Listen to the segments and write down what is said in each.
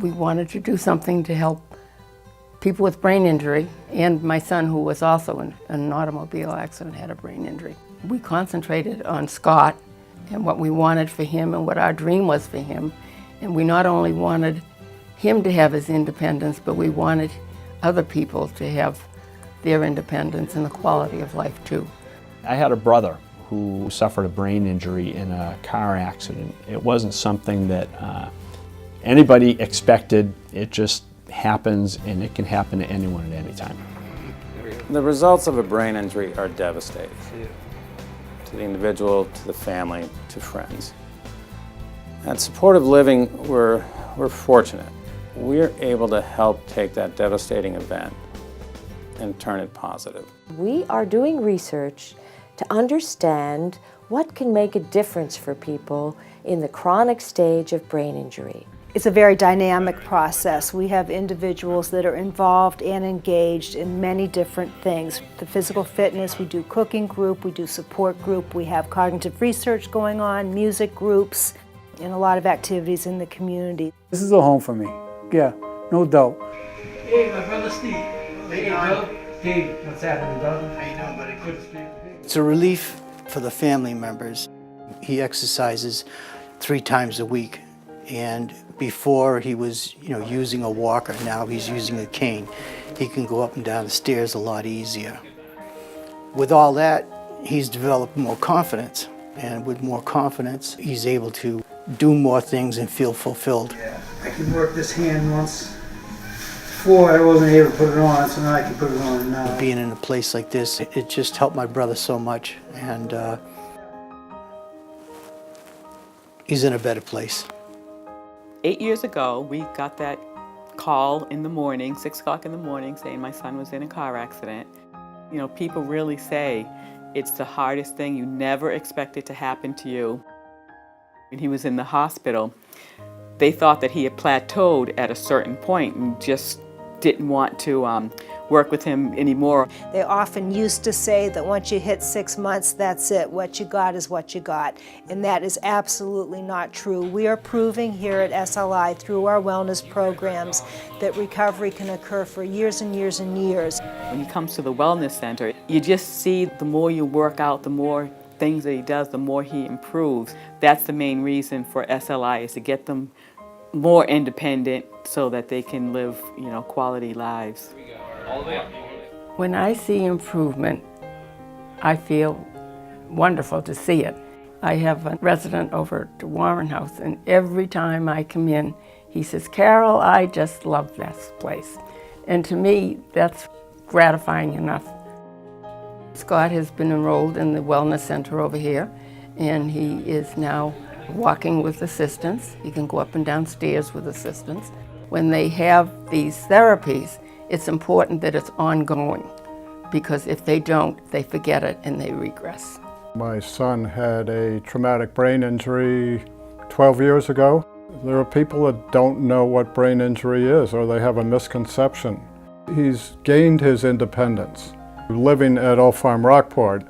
We wanted to do something to help people with brain injury, and my son, who was also in an automobile accident, had a brain injury. We concentrated on Scott and what we wanted for him and what our dream was for him. And we not only wanted him to have his independence, but we wanted other people to have their independence and the quality of life too. I had a brother who suffered a brain injury in a car accident. It wasn't something that anybody expected. It just happens, and it can happen to anyone at any time. The results of a brain injury are devastating to the individual, to the family, to friends. At Supportive Living, we're fortunate. We're able to help take that devastating event and turn it positive. We are doing research to understand what can make a difference for people in the chronic stage of brain injury. It's a very dynamic process. We have individuals that are involved and engaged in many different things. The physical fitness, we do cooking group, we do support group, we have cognitive research going on, music groups, and a lot of activities in the community. This is a home for me, yeah, no doubt. Hey, my brother Steve. Hey, Doug. Hey, what's happening, Doug? How you doing, buddy? Good to speak with you. It's a relief for the family members. He exercises 3 times a week, and before he was, using a walker. Now he's using a cane. He can go up and down the stairs a lot easier. With all that, he's developed more confidence, and with more confidence, he's able to do more things and feel fulfilled. Yeah, I can work this hand once. Before I wasn't able to put it on, so now I can put it on now. Being in a place like this, it just helped my brother so much, and he's in a better place. 8 years ago, we got that call in the morning, 6 o'clock in the morning, saying my son was in a car accident. People really say it's the hardest thing. You never expect it to happen to you. When he was in the hospital, they thought that he had plateaued at a certain point and just didn't want to work with him anymore. They often used to say that once you hit 6 months, that's it. What you got is what you got. And that is absolutely not true. We are proving here at SLI through our wellness programs that recovery can occur for years and years and years. When he comes to the wellness center, you just see the more you work out, the more things that he does, the more he improves. That's the main reason for SLI, is to get them more independent so that they can live, quality lives. When I see improvement, I feel wonderful to see it. I have a resident over at the Warren House, and every time I come in, he says, "Carol, I just love this place." And to me, that's gratifying enough. Scott has been enrolled in the wellness center over here, and he is now walking with assistance. He can go up and down stairs with assistance. When they have these therapies, it's important that it's ongoing, because if they don't, they forget it and they regress. My son had a traumatic brain injury 12 years ago. There are people that don't know what brain injury is, or they have a misconception. He's gained his independence. Living at Old Farm Rockport.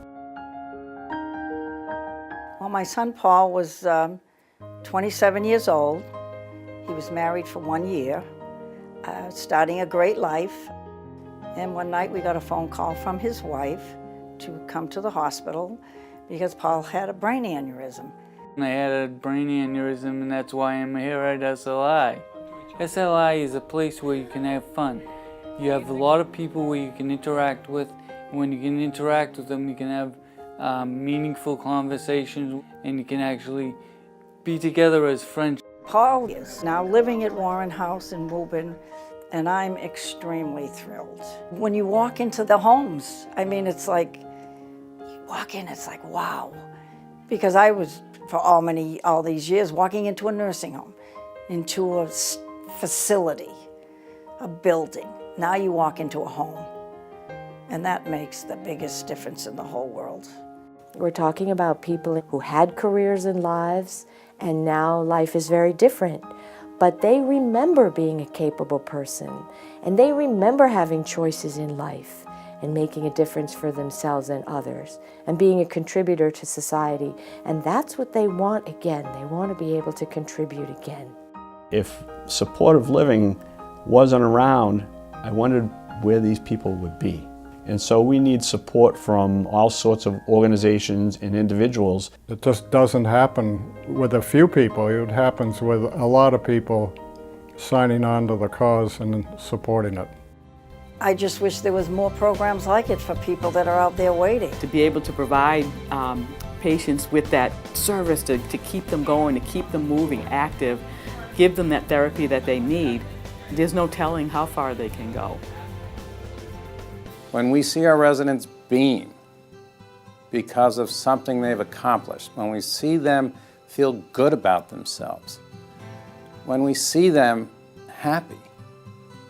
Well, my son Paul was 27 years old. He was married for 1 year, starting a great life. And one night we got a phone call from his wife to come to the hospital because Paul had a brain aneurysm. I had a brain aneurysm, and that's why I'm here at SLI. SLI is a place where you can have fun. You have a lot of people where you can interact with. When you can interact with them, you can have meaningful conversations, and you can actually be together as friends. Paul is now living at Warren House in Woburn, and I'm extremely thrilled. When you walk into the homes, it's like, you walk in, it's like, wow. Because I was, for all these years, walking into a nursing home, into a facility, a building. Now you walk into a home, and that makes the biggest difference in the whole world. We're talking about people who had careers and lives, and now life is very different. But they remember being a capable person, and they remember having choices in life and making a difference for themselves and others, and being a contributor to society. And that's what they want again. They want to be able to contribute again. If supportive living wasn't around, I wondered where these people would be. And so we need support from all sorts of organizations and individuals. It just doesn't happen with a few people. It happens with a lot of people signing on to the cause and supporting it. I just wish there was more programs like it for people that are out there waiting. To be able to provide patients with that service to keep them going, to keep them moving, active, give them that therapy that they need, there's no telling how far they can go. When we see our residents beam because of something they've accomplished, when we see them feel good about themselves, when we see them happy,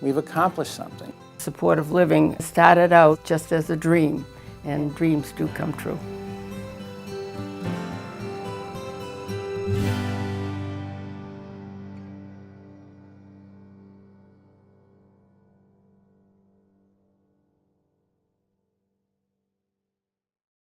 we've accomplished something. Supportive living started out just as a dream, and dreams do come true.